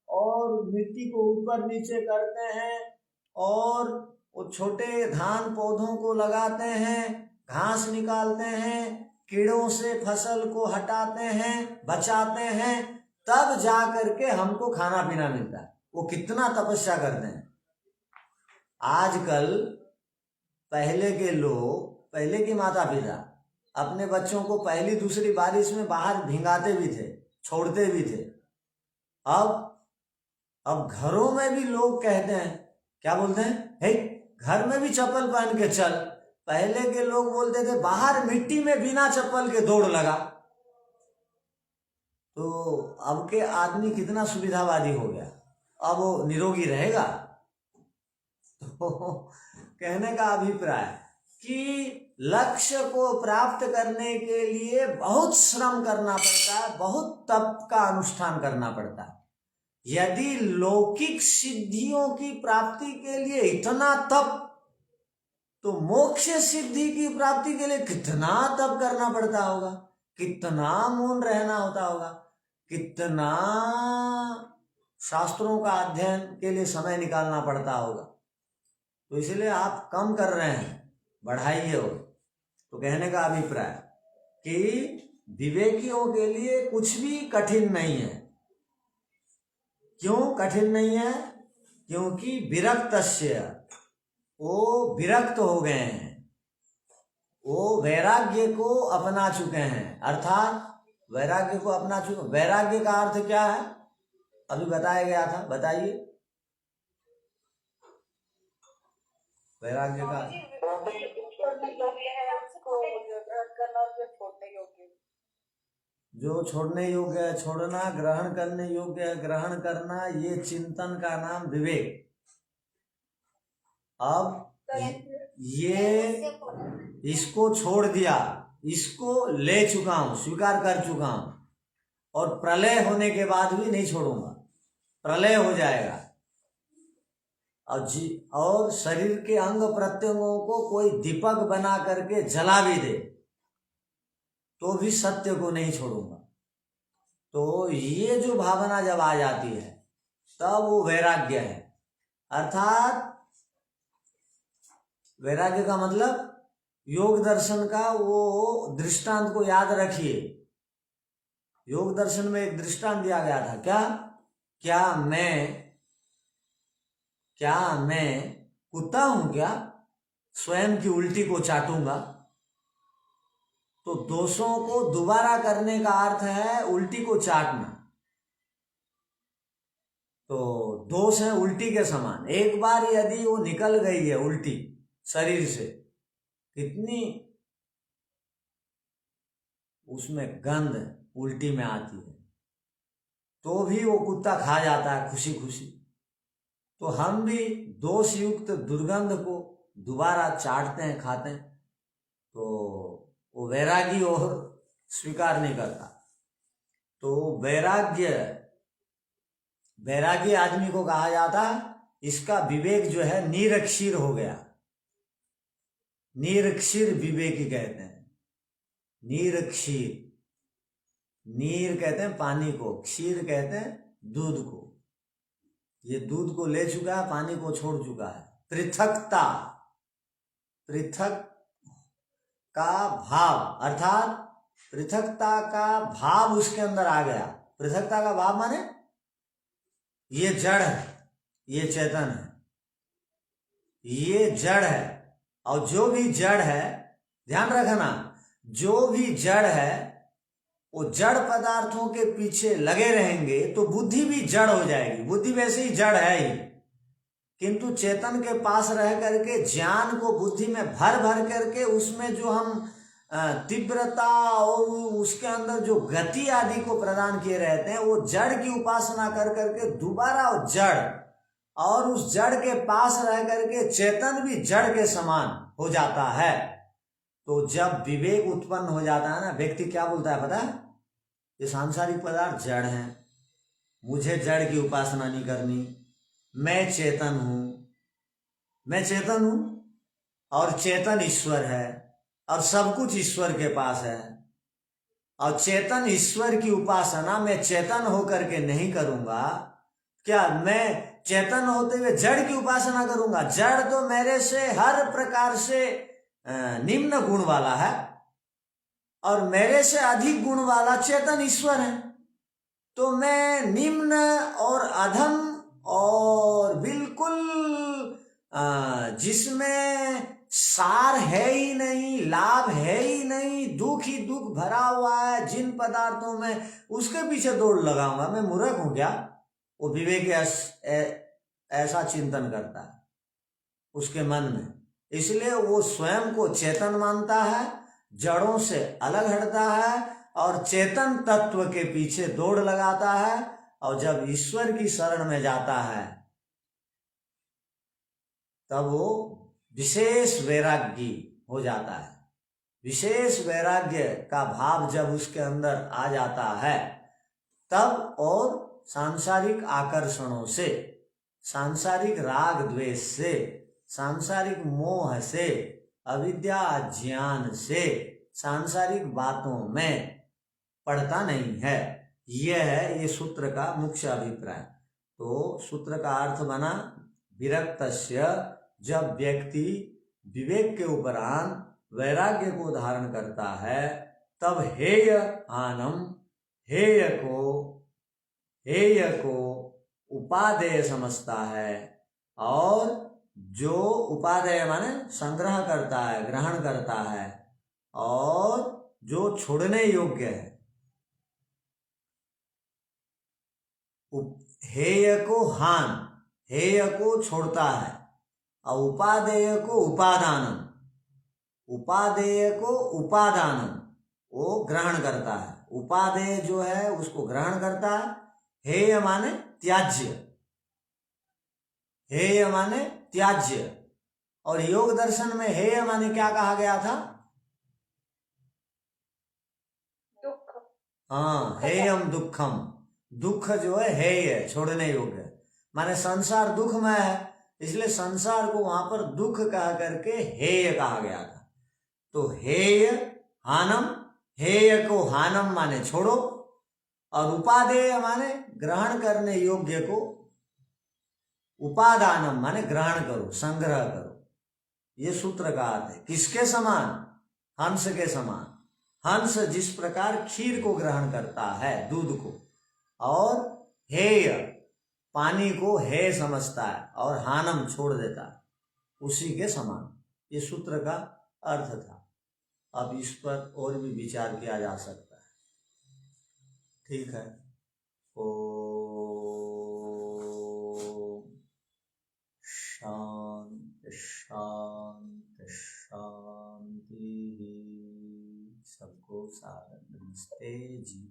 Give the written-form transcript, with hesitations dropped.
और मिट्टी को ऊपर नीचे करते हैं और वो छोटे धान पौधों को लगाते हैं, घास निकालते हैं, कीड़ों से फसल को हटाते हैं, बचाते हैं, तब जा करके हमको खाना पीना मिलता है। वो कितना तपस्या करते हैं। आजकल पहले के लोग, पहले के माता पिता अपने बच्चों को पहली दूसरी बारिश में बाहर भिंगाते भी थे, छोड़ते भी थे। अब घरों में भी लोग कहते हैं, क्या बोलते हैं, हे घर में भी चप्पल पहन के चल। पहले के लोग बोलते थे बाहर मिट्टी में बिना चप्पल के दौड़ लगा। तो अब के आदमी कितना सुविधावादी हो गया, अब वो निरोगी रहेगा। तो कहने का अभिप्राय कि लक्ष्य को प्राप्त करने के लिए बहुत श्रम करना पड़ता है, बहुत तप का अनुष्ठान करना पड़ता है। यदि लौकिक सिद्धियों की प्राप्ति के लिए इतना तप, तो मोक्ष सिद्धि की प्राप्ति के लिए कितना तप करना पड़ता होगा, कितना मौन रहना होता होगा, कितना शास्त्रों का अध्ययन के लिए समय निकालना पड़ता होगा। तो इसलिए आप कम कर रहे हैं, बढ़ाइए। हो तो कहने का अभिप्राय कि विवेकियों के लिए कुछ भी कठिन नहीं है। क्यों कठिन नहीं है? क्योंकि विरक्तस्य, वो विरक्त हो गए हैं, वो वैराग्य को अपना चुके हैं। अर्थात वैराग्य को अपना चुके। वैराग्य का अर्थ क्या है? अभी बताया गया था, बताइए। वैराग्य का जो छोड़ने योग्य है छोड़ना, ग्रहण करने योग्य है ग्रहण करना, ये चिंतन का नाम विवेक। अब ये इसको छोड़ दिया, इसको ले चुका हूं, स्वीकार कर चुका हूं, और प्रलय होने के बाद भी नहीं छोड़ूंगा। प्रलय हो जाएगा और शरीर के अंग प्रत्यंगों को कोई दीपक बना करके जला भी दे तो भी सत्य को नहीं छोड़ूंगा। तो ये जो भावना जब आ जाती है तब वो वैराग्य है। अर्थात वैराग्य का मतलब योग दर्शन का वो दृष्टांत को याद रखिए। योग दर्शन में एक दृष्टांत दिया गया था, क्या मैं कुत्ता हूं क्या, स्वयं की उल्टी को चाटूंगा? तो दोषों को दोबारा करने का अर्थ है उल्टी को चाटना। तो दोष है उल्टी के समान। एक बार यदि वो निकल गई है उल्टी शरीर से, कितनी उसमें गंध उल्टी में आती है, तो भी वो कुत्ता खा जाता है खुशी खुशी। तो हम भी दोष युक्त दुर्गंध को दोबारा चाटते हैं, खाते हैं। तो वो वैरागी और स्वीकार नहीं करता। तो वैरागी आदमी को कहा जाता है, इसका विवेक जो है निरक्षीर हो गया। निरक्षीर विवेकी कहते हैं। निरक्षीर, नीर कहते हैं पानी को, क्षीर कहते हैं दूध को। ये दूध को ले चुका है, पानी को छोड़ चुका है। पृथकता, पृथक का भाव, अर्थात पृथकता का भाव उसके अंदर आ गया। पृथकता का भाव माने ये जड़ है, ये चेतन है, ये जड़ है। और जो भी जड़ है, ध्यान रखना, जो भी जड़ है वो जड़ पदार्थों के पीछे लगे रहेंगे तो बुद्धि भी जड़ हो जाएगी। बुद्धि वैसे ही जड़ है ही, किंतु चेतन के पास रह करके ज्ञान को बुद्धि में भर भर करके उसमें जो हम तीव्रता और उसके अंदर जो गति आदि को प्रदान किए रहते हैं, वो जड़ की उपासना कर करके दोबारा जड़, और उस जड़ के पास रह करके चेतन भी जड़ के समान हो जाता है। तो जब विवेक उत्पन्न हो जाता है ना, व्यक्ति क्या बोलता है पता है? ये सांसारिक पदार्थ जड़ हैं, मुझे जड़ की उपासना नहीं करनी, मैं चेतन हूं, मैं चेतन हूं, और चेतन ईश्वर है, और सब कुछ ईश्वर के पास है। और चेतन ईश्वर की उपासना मैं चेतन होकर के नहीं करूंगा, क्या मैं चेतन होते हुए जड़ की उपासना करूंगा? जड़ तो मेरे से हर प्रकार से निम्न गुण वाला है और मेरे से अधिक गुण वाला चेतन ईश्वर है। तो मैं निम्न और अधम और बिल्कुल जिसमें सार है ही नहीं, लाभ है ही नहीं, दुख ही दुख भरा हुआ है जिन पदार्थों में, उसके पीछे दौड़ लगाऊंगा। मैं मूर्ख हूं क्या? वो विवेकी ऐसा चिंतन करता है उसके मन में। इसलिए वो स्वयं को चेतन मानता है, जड़ों से अलग हटता है और चेतन तत्व के पीछे दौड़ लगाता है। और जब ईश्वर की शरण में जाता है तब वो विशेष वैरागी हो जाता है। विशेष वैराग्य का भाव जब उसके अंदर आ जाता है तब और सांसारिक आकर्षणों से, सांसारिक राग द्वेष से, सांसारिक मोह से, अविद्या ज्ञान से, सांसारिक बातों में पड़ता नहीं है। यह है ये सूत्र का मुख्य अभिप्राय। तो सूत्र का अर्थ बना विरक्तस्य, जब व्यक्ति विवेक के उपरांत वैराग्य को धारण करता है तब हेय आनम, हेय को उपादेय समझता है। और जो उपादेय माने संग्रह करता है, ग्रहण करता है, और जो छोड़ने योग्य है, हेय को हान, हेय को छोड़ता है, और उपादेय को उपादानम, उपादेय को उपादानम वो ग्रहण करता है। उपादेय जो है उसको ग्रहण करता है। हेय माने त्याज्य, हेय माने त्याज्य। और योग दर्शन में हेय माने क्या कहा गया था? दुख। हाँ, हेयम दुखम, दुख जो है हेय, छोड़ने योग्य, माने संसार दुखमय है, इसलिए संसार को वहां पर दुख कह करके हेय कहा गया था। तो हेय हानम, हेय को हानम माने छोड़ो, और उपादेय माने ग्रहण करने योग्य को उपादानम माने ग्रहण करो, संग्रह करो। ये सूत्र का अर्थ है। किसके समान? हंस के समान। हंस जिस प्रकार खीर को ग्रहण करता है, दूध को, और हेय पानी को हेय समझता है और हानम छोड़ देता है, उसी के समान ये सूत्र का अर्थ था। अब इस पर और भी विचार किया जा सकता है। ठीक है। ओ शांति शांति शांति। सबको सारा नमस्ते जी।